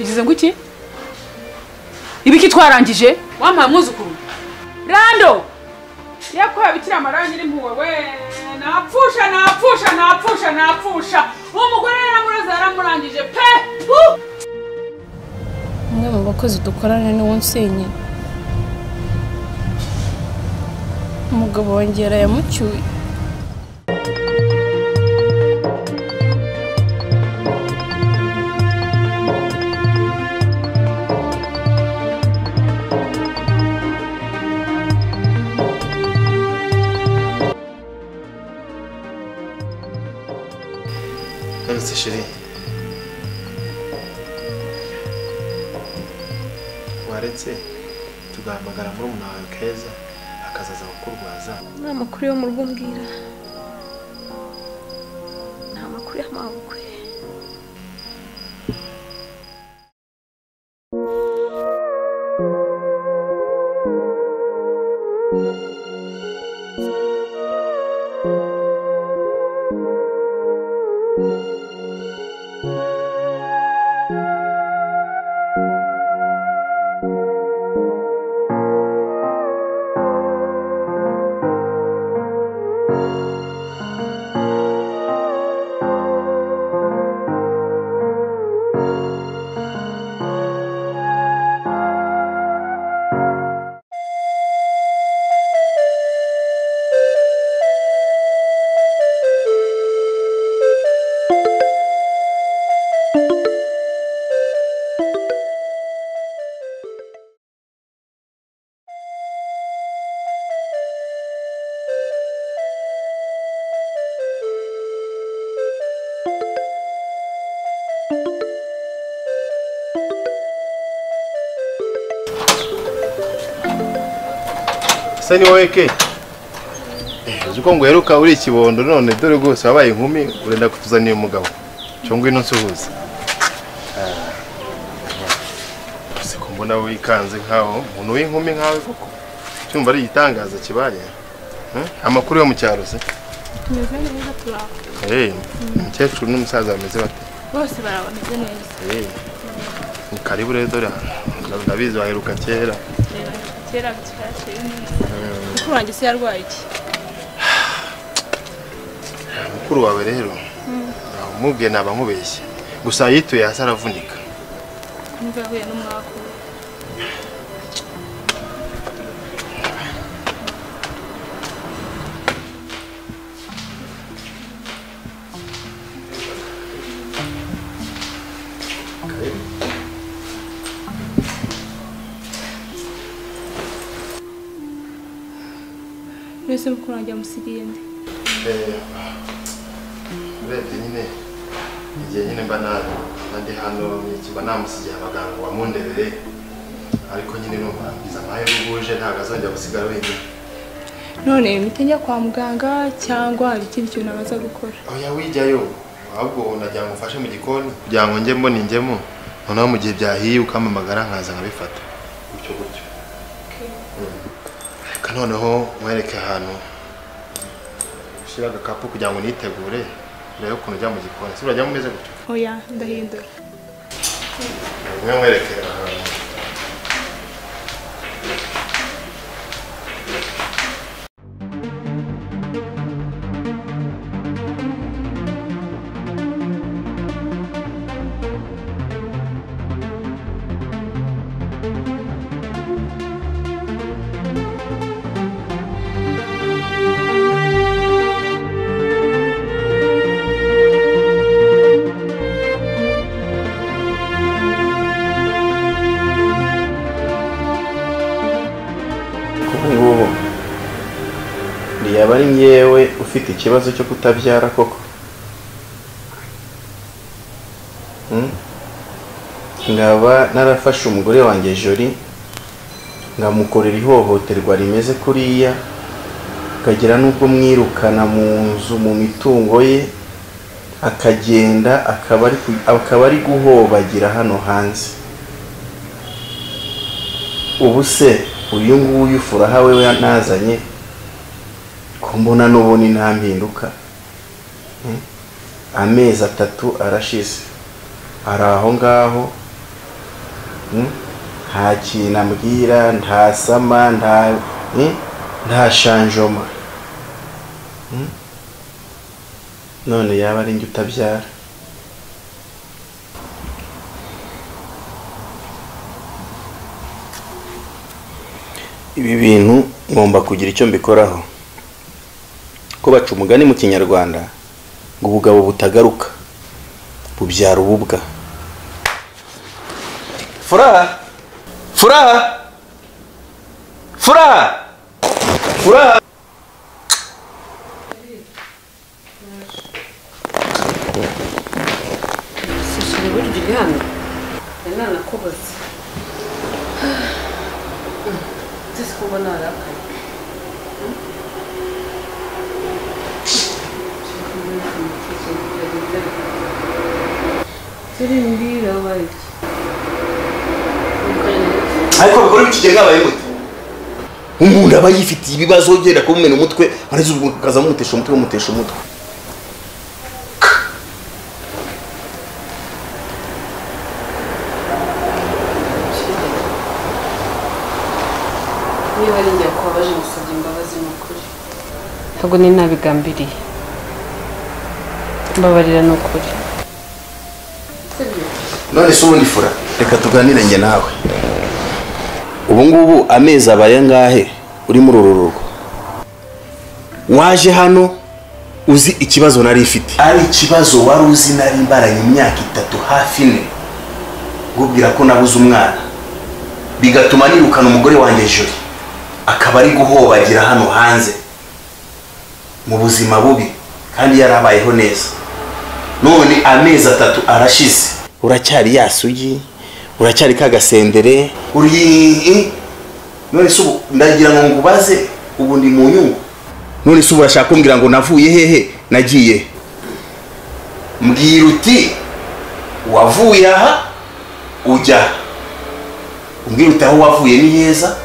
Igize ngo iki? Ibiki twarangije? Wampaye umwuzukuru. Rando. Yakwa bikira amarangi n'impuwe we. Napfusha. Umugore namuroza yaramurangije pe. Umwe mu bakozi dukorana ni wonsenye. Umugabo wongera yamucyuye. Nonese chérie, waretse tugahamagara muri umuntu wawe Keza akazaza kukurwaza. Nta makuru yo mu rugo mbwira. Nta makuru y'amabukwe. Sani weke. Uzuko ngo heruka uri ikibondo none dore gose wabaye inkumi urenda kutuzaniye umugabo. Cyo ngwino nsuhuza. Se ko mbona wikanze nkaho umuntu w'inkumi nkawe koko. Cyumva ari igitangaza kibaye. Amakuru yo mu cyaro se. Tumeze neza turaho. Umukecuru n'umusaza bameze bate? Bose barabameze neza. Ni karibu rero dore ndabizi waheruka kera. Kera cyashye neza. Mukuru wanjye se yarwaye iki? Mukuru wawe rero. Mubwiye naba nkubeshye. Gusa yituye hasi aravunika. Niba yahuye n'umwaka. Mbese mukuru wanjye amusigiye nde? Urebye nyine igihe nyine mba nandi hano kiba namusigiye abaganga wa mundebere ariko nyine numvangiza amahirwe uje ntabwo azongera gusigara wenyine. None imiti njya kwa muganga cyangwa hari ikindi kintu abaza gukora? Oya wijyayo ahubwo najya ngufashe mu gikoni kugira ngo njye mbone njyemo noneho mu gihe byahiye ukamamagara nkaza nkabifata gutyo. Noneho mwereke ahantu ushyira agakapu kugira ngo nitegure rero ukuntu ujya mu gikoni. Si urajya mumeze gutyo? Oya ndahindura. Mwereke ahantu. Yaba ari nyewe ufite ikibazo cyo kutabyara koko. Ngaba narafashe umugore wanjye Jori ngamukorera ihohoterwa rimeze kuriya kagira nubwo mwirukana mu nzu mu mitungo ye akagenda akaba ari guhobagira hano hanze. Ubu se uyu nguyu Furaha wewe nazanye kumbona nubona intampinduka. Amezi 3 arashize araho ngaho nta kintu ambwira, nta sama, nta shanjoma. None yaba ari njye utabyara. Ibi bintu ngomba kugira icyo mbikoraho. Ko baca umugani mu Kinyarwanda ngo ubugabo butagaruka bubyara ububwa. Furaha! Furaha! Furaha! Furaha! Sishiri buryo hano. Nana kubaza. Sisi kubona arakaye. Mbira waiki. Ariko bikora ikigega baye gute? Umuntu aba yifitiye ibibazo genda kumena umutwe, arizo ukaza mutesha umutwe. Niba ari njye kwabaje musabye imbabazi n'ukuri. Ntabwo ni nabigambiriye. Mbabarira n'ukuri. None se ubundi Fura, reka tuganire njye nawe. Ubu ngubu amezi abaye ngahe uri muri uru rugo? Waje hano uzi ikibazo nari ifite. Ari ikibazo wari uzi nari mbaranye imyaka 3 hafi 4. Gubwira ko nabuze umwana. Bigatuma nirukana umugore wanjye Jori. Akaba ari guhobagira hano hanze. Mu buzima bubi kandi yarabayeho neza. None amezi 3 arashize. Uracyari yasugi, uracyari kagasendere, uri none subu ndagira ngo ngubaze ubu ndi mu nyungu. None subu urashaka kumbwira ngo navuye hehe nagiye? Mbwira uti wavuye aha ujya. Umbwira uti aho wavuye ni heza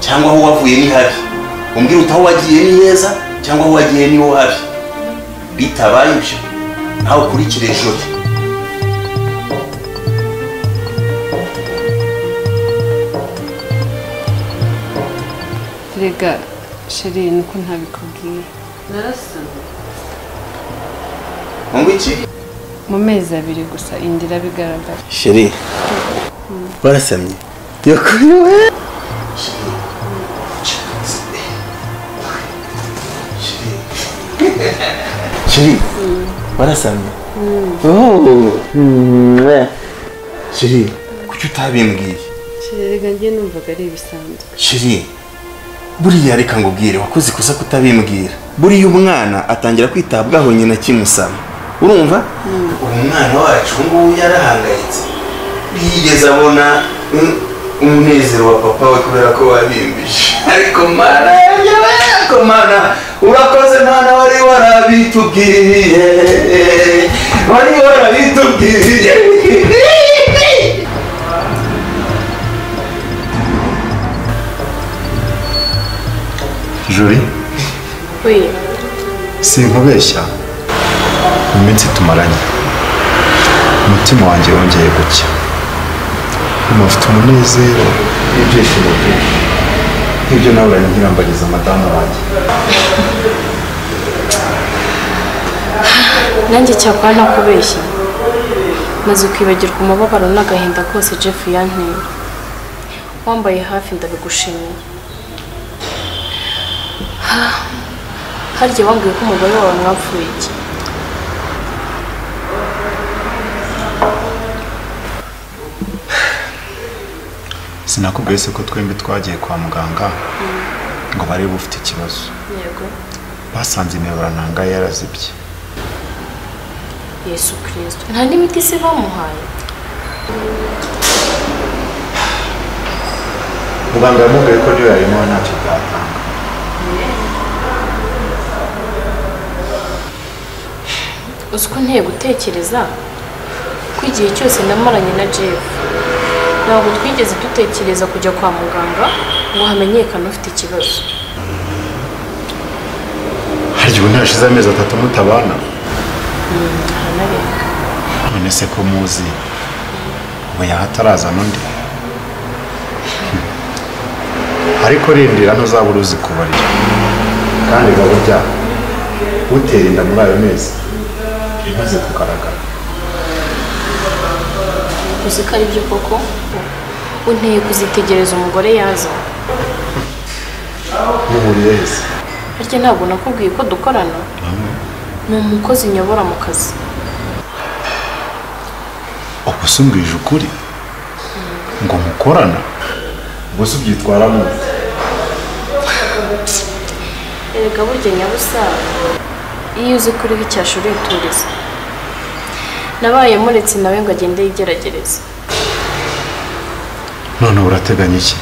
cyangwa aho wavuye ni habi. Umbwira uti aho wagiye ni heza cyangwa aho wagiye ni ho habi. Bitabaye ibyo naho kurikire Jori. Rega sheri nuko ntabikubwiye. Narasana. Ngo iki? Mu mezi 2 gusa indira bigaragara. Sheri. Barasamye. Yakuriwe. Sheri. Barasamye. Sheri, kuki utabimbwiye? Sheri rega ngiye numvaga ari ibisanzwe. Sheri. Buriya reka ngubwire wakoze kusa kutabimbwira. Buriya umwana atangira kwitabwaho nyina kimusama. Urumva? Umwana wacu ngubu yarahangayitse. Yigeze abona umunezero wa papa we kubera ko wabimbije. Ariko mana ariko mana urakoze mana wari warabitubwiye. Wari warabitubwiye. Jori? Oui. Sinkubeshya. Iminsi tumaranye. Umutima wanjye wongeye gucya. Umufite umunezero n'ibyishimo byinshi. Ibyo nawe uranyirambariza madamu wanjye. Nanjye cyakora nakubeshya. Maze kwibagirwa umubabaro n'agahinda kose Jefu yanteye. Wambaye hafi ndabigushimiye. Harya wambwiye ko umugore wawe mwapfuye iki? Sinakubwiye se ko twembi twagiye kwa muganga ngo barebe ufite ikibazo. Yego. Basanze imiyoborantanga yarazibye. Yesu Kristo. Nta n'imiti se bamuhaye? Muganga yamubwiye ko ryo yarimo ntacyo byatanga. Uko nteye gutekereza ko igihe cyose namaranye na Jeff ntabwo twigeze dutekereza kujya kwa muganga ngo hamenyekane ufite ikibazo. Harya ubu ntashize amezi 3 mutabana? Hanarenga. None se ko muzi ubu yahataraza n'undi? ariko rindira ntuzabura uzi kubarira kandi burya utera inda muri ayo mezi imaze kugaragara. uzi ko ari byo koko unteye kuzitegereza umugore yaza muhuriye hese? ariko ntabwo nakubwiye ko dukorana. ni umukozi nyobora mu kazi. ubu sumbije ukuri ngo mukorana ubuse ubyitwaramo? erega burya nyabusa iyo uzi kuri icyasha urituriza. nabaye muretse nawe ngo agende yigeragereza. none urateganya iki?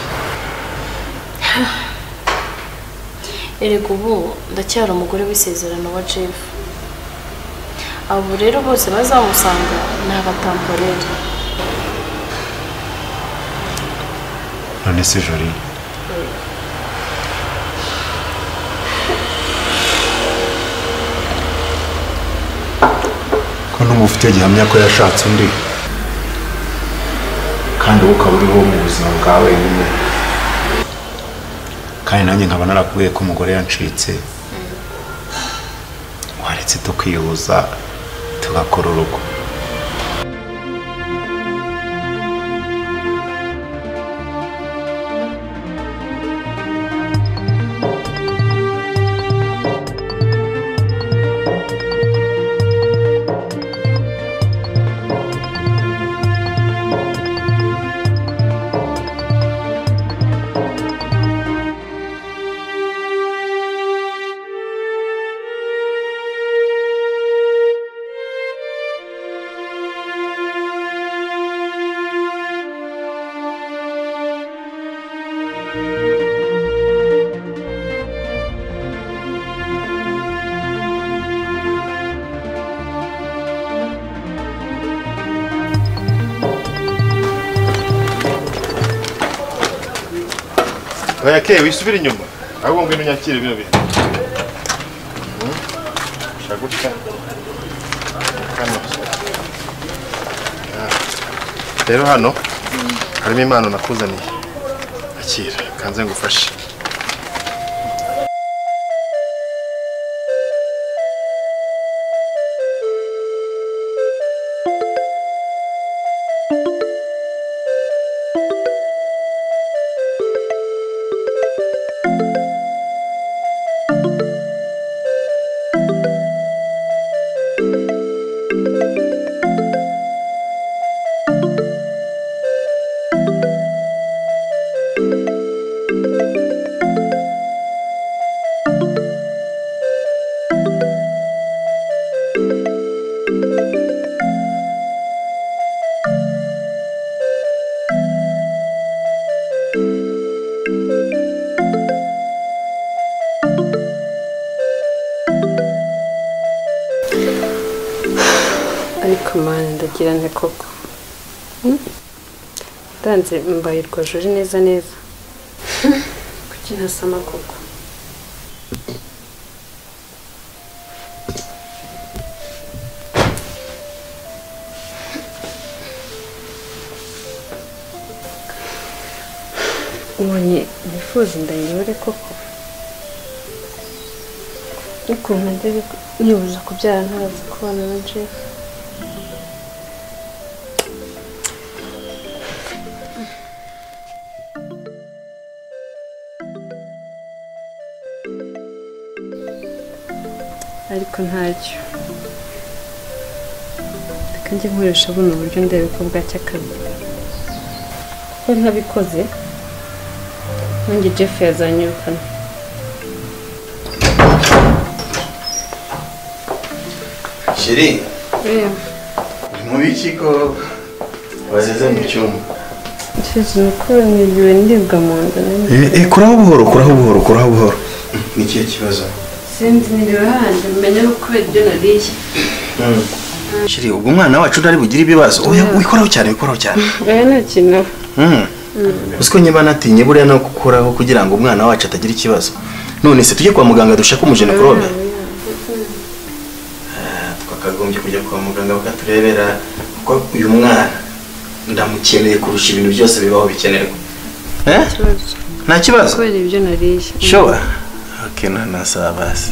erega ubu ndacyari umugore w'isezerano wa Jefu. abo rero bose bazamusanga ni abatamporeri. none se Jolie, ko n'umufite gihamya ko yashatse undi kandi wowe ukaba uriho mu buzima bwawe nyine, kandi nanjye nkaba narakubwiye ko umugore yancitse, waretse tukihuza tugakora urugo. Oya ke wisubira inyuma ahubwo ngwino nyakire bino bintu. Shagutya. Rero hano harimo impano nakuzaniye. Akira kanze ngufashe. ariko mwana ndagira nte koko ndanze mbayirwa juri neza neza kuki ntasama koko. ubonye nifuza ndayibure koko ukuntu ndebe nibuza kubyara ntazi kubana na Jefu. ariko ntacyo reka njye nkoresha buno buryo ndebe ko bwacya akazi kuko ntabikoze nanjye Jefu yazanyirukana. Sheri mu biki ko wazeze mu cyumba? Nshyize nuko niriwe ndibwa mu nda. Kuraho buhoro. Ni ikihe kibazo? Sinzi niriwe handi menya no kubera ibyo nariye. Sheri ubwo umwana wacu utari bugira ibibazo. Oya wikoraho cyane. Oya nta kintu. Usko nyeba natinye buriya no gukuraho kugira ngo umwana wacu atagira ikibazo. None se tujye kwa muganga dushaka umujenekologe? Twakagombye kujya kwa muganga bakaturebera ko uyu mwana ndamukeneye kurusha ibintu byose bibaho bikenerwa. nta kibazo kubera ibyo nariye. sure okay na sawa basi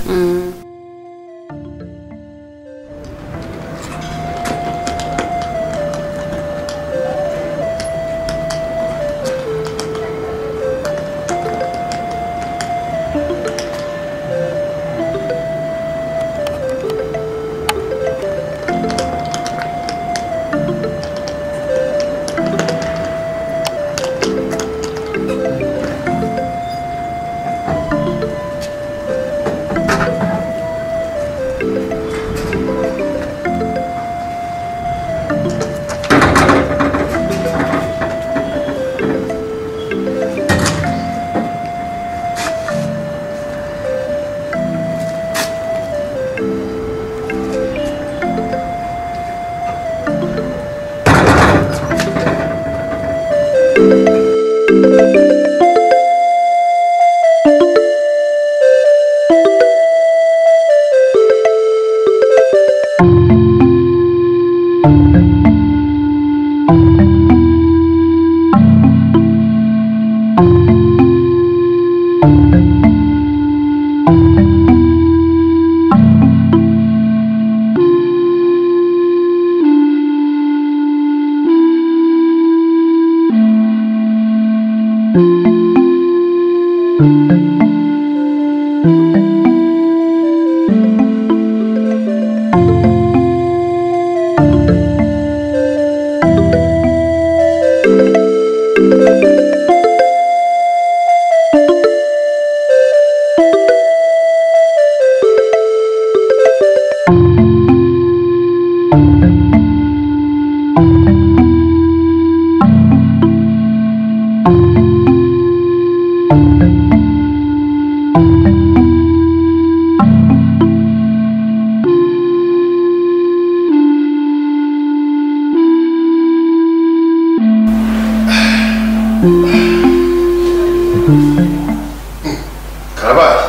Karabaye.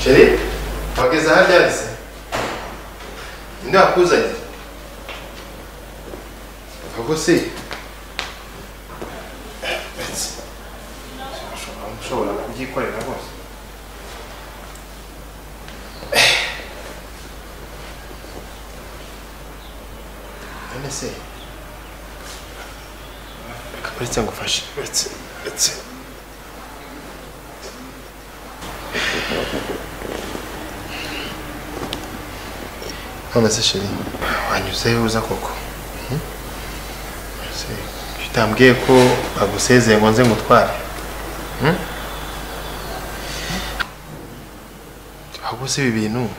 Sheri, wageze aha ryahise. Ninde wakuzanye? Ahubwo se. Ushobora kubyikorera rwose. None se. Uretse ngufashe. Uretse. None se sheri, wanyuzeyo uza koko? Utambwiye ko bagusezeye ngo nze ngutware. Ahubwo se ibi bintu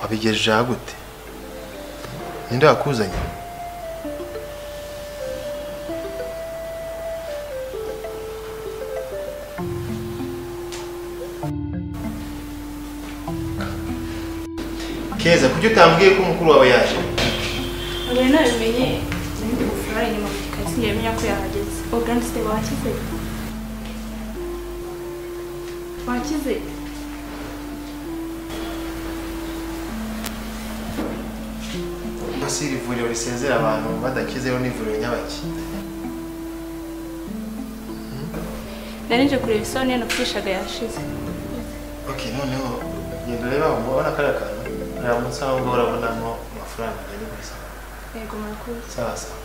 wabigejeje aha gute? Ninde wakuzanye? Keza, kuki utambwiye ko umukuru wawe yaje? Ntabwo nabimenye, Jefu Furaha inyuma ku gikari sinjya ko yahageze. Organiste wakize? Wakize? Mbese iri vuriro risezera abantu badakizeho n'ivuriro nyabaki? Nari nje kureba isoni napfishaga yashize. Okay, noneho genda ureba ubona kariya kantu. Nta munsi aho ngaho urabonamo amafaranga agenda gusa. Yego murakoze. Sawa sawa.